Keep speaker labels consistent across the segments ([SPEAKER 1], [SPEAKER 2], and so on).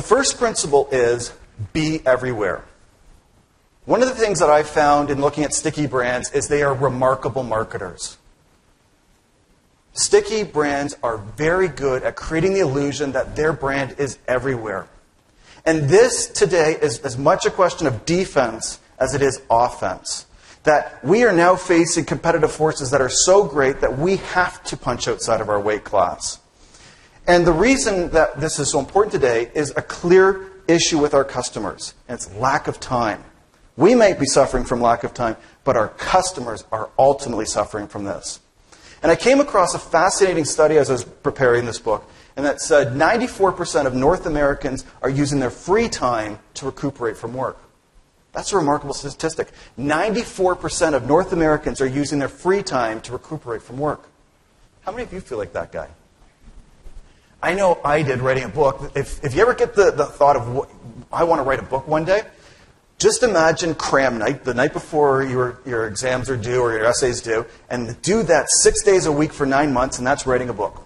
[SPEAKER 1] first principle is be everywhere. One of the things that I've found in looking at sticky brands is they are remarkable marketers. Sticky brands are very good at creating the illusion that their brand is everywhere. And this today is as much a question of defense as it is offense. That we are now facing competitive forces that are so great that we have to punch outside of our weight class. And the reason that this is so important today is a clear issue with our customers, and it's lack of time. We might be suffering from lack of time, but our customers are ultimately suffering from this. And I came across a fascinating study as I was preparing this book, and that said 94% of North Americans are using their free time to recuperate from work. That's a remarkable statistic. 94% of North Americans are using their free time to recuperate from work. How many of you feel like that guy? I know I did writing a book. If you ever get the thought of, I want to write a book one day, just imagine cram night, the night before your exams are due or your essays due, and do that 6 days a week for 9 months, and that's writing a book.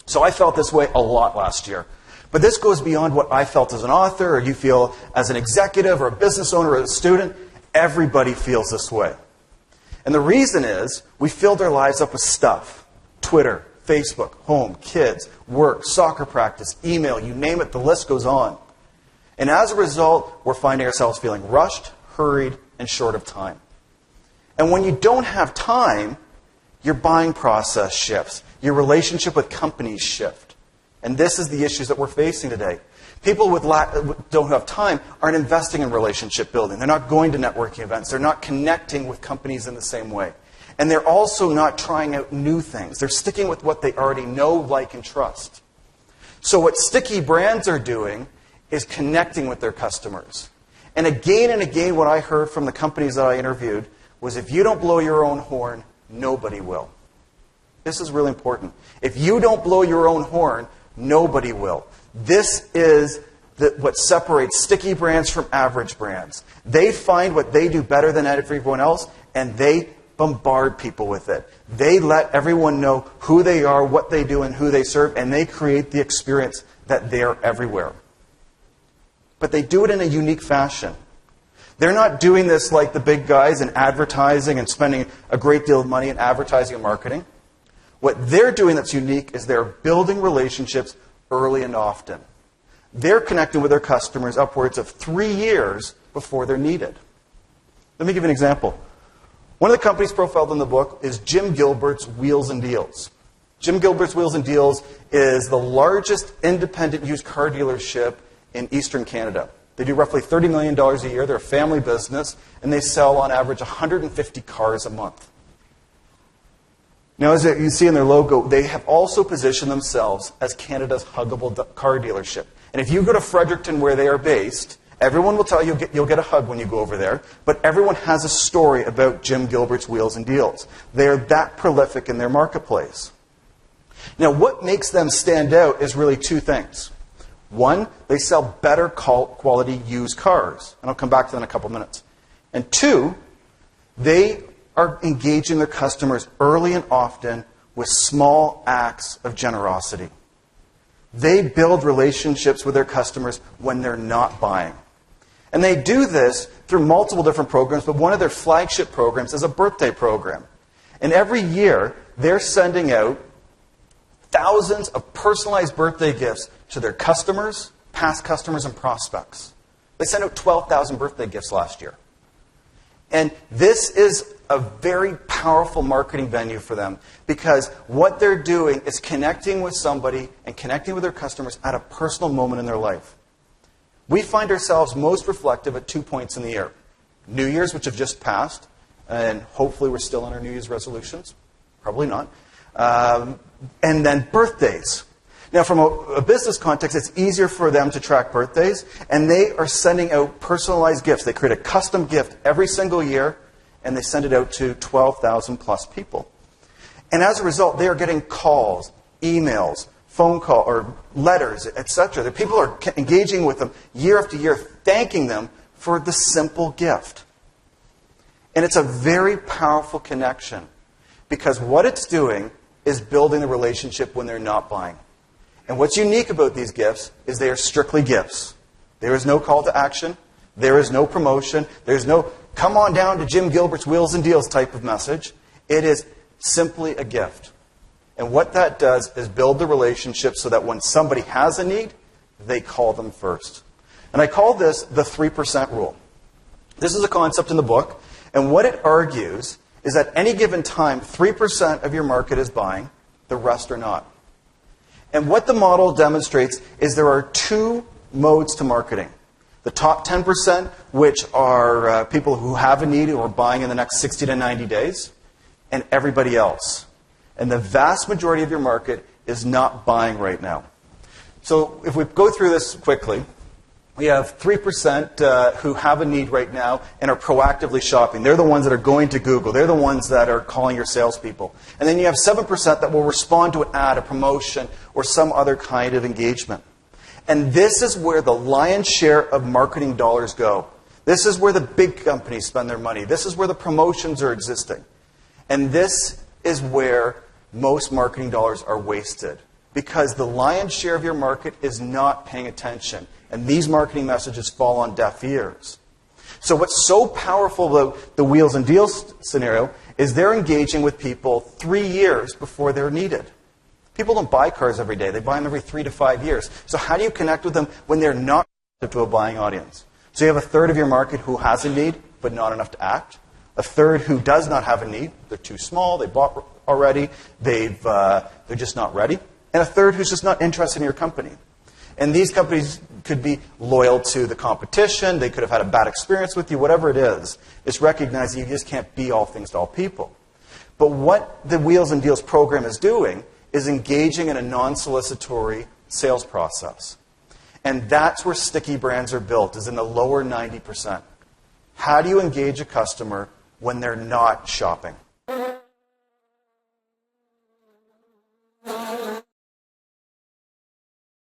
[SPEAKER 1] So I felt this way a lot last year. But this goes beyond what I felt as an author, or you feel as an executive, or a business owner, or a student. Everybody feels this way. And the reason is, we filled our lives up with stuff. Twitter, Facebook, home, kids, work, soccer practice, email, you name it, the list goes on. And as a result, we're finding ourselves feeling rushed, hurried, and short of time. And when you don't have time, your buying process shifts. Your relationship with companies shift. And this is the issues that we're facing today. People with don't have time aren't investing in relationship building. They're not going to networking events. They're not connecting with companies in the same way. And they're also not trying out new things. They're sticking with what they already know, like, and trust. So what sticky brands are doing is connecting with their customers. And again, what I heard from the companies that I interviewed was, if you don't blow your own horn, nobody will. This is really important. If you don't blow your own horn, nobody will. This is what separates sticky brands from average brands. They find what they do better than everyone else, and they bombard people with it. They let everyone know who they are, what they do, and who they serve, and they create the experience that they're everywhere. But they do it in a unique fashion. They're not doing this like the big guys in advertising and spending a great deal of money in advertising and marketing. What they're doing that's unique is they're building relationships early and often. They're connecting with their customers upwards of 3 years before they're needed. Let me give you an example. One of the companies profiled in the book is Jim Gilbert's Wheels and Deals. Jim Gilbert's Wheels and Deals is the largest independent used car dealership in Eastern Canada. They do roughly $30 million a year. They're a family business, and they sell on average 150 cars a month. Now, as you see in their logo, they have also positioned themselves as Canada's huggable car dealership. And if you go to Fredericton, where they are based, everyone will tell you you'll get a hug when you go over there, but everyone has a story about Jim Gilbert's Wheels and Deals. They are that prolific in their marketplace. Now, what makes them stand out is really two things. One, they sell better quality used cars, and I'll come back to that in a couple minutes. And two, they are engaging their customers early and often with small acts of generosity. They build relationships with their customers when they're not buying. And they do this through multiple different programs, but one of their flagship programs is a birthday program. And every year, they're sending out thousands of personalized birthday gifts to their customers, past customers, and prospects. They sent out 12,000 birthday gifts last year. And this is a very powerful marketing venue for them, because what they're doing is connecting with somebody and connecting with their customers at a personal moment in their life. We find ourselves most reflective at 2 points in the year. New Year's, which have just passed, and hopefully we're still on our New Year's resolutions. Probably not. And then birthdays. Now, from a business context, it's easier for them to track birthdays, and they are sending out personalized gifts. They create a custom gift every single year, and they send it out to 12,000 plus people. And as a result, they are getting calls, emails, phone call, or letters, etc. The people are engaging with them year after year, thanking them for the simple gift. And it's a very powerful connection, because what it's doing is building the relationship when they're not buying. And what's unique about these gifts is they are strictly gifts. There is no call to action. There is no promotion. There's no come on down to Jim Gilbert's Wheels and Deals type of message. It is simply a gift. And what that does is build the relationship so that when somebody has a need, they call them first. And I call this the 3% rule. This is a concept in the book. And what it argues is that any given time, 3% of your market is buying, the rest are not. And what the model demonstrates is there are two modes to marketing. The top 10%, which are people who have a need who are buying in the next 60 to 90 days, and everybody else. And the vast majority of your market is not buying right now. So if we go through this quickly, we have 3% who have a need right now and are proactively shopping. They're the ones that are going to Google. They're the ones that are calling your salespeople. And then you have 7% that will respond to an ad, a promotion, or some other kind of engagement. And this is where the lion's share of marketing dollars go. This is where the big companies spend their money. This is where the promotions are existing. And this is where most marketing dollars are wasted. Because the lion's share of your market is not paying attention. And these marketing messages fall on deaf ears. So what's so powerful about the Wheels and Deals scenario is they're engaging with people 3 years before they're needed. People don't buy cars every day. They buy them every 3 to 5 years. So how do you connect with them when they're not to a buying audience? So you have a third of your market who has a need, but not enough to act. A third who does not have a need. They're too small. They bought already. They're just not ready. And a third who's just not interested in your company. And these companies could be loyal to the competition. They could have had a bad experience with you. Whatever it is, it's recognizing you just can't be all things to all people. But what the Wheels and Deals program is doing is engaging in a non-solicitory sales process. And that's where sticky brands are built, is in the lower 90%. How do you engage a customer when they're not shopping?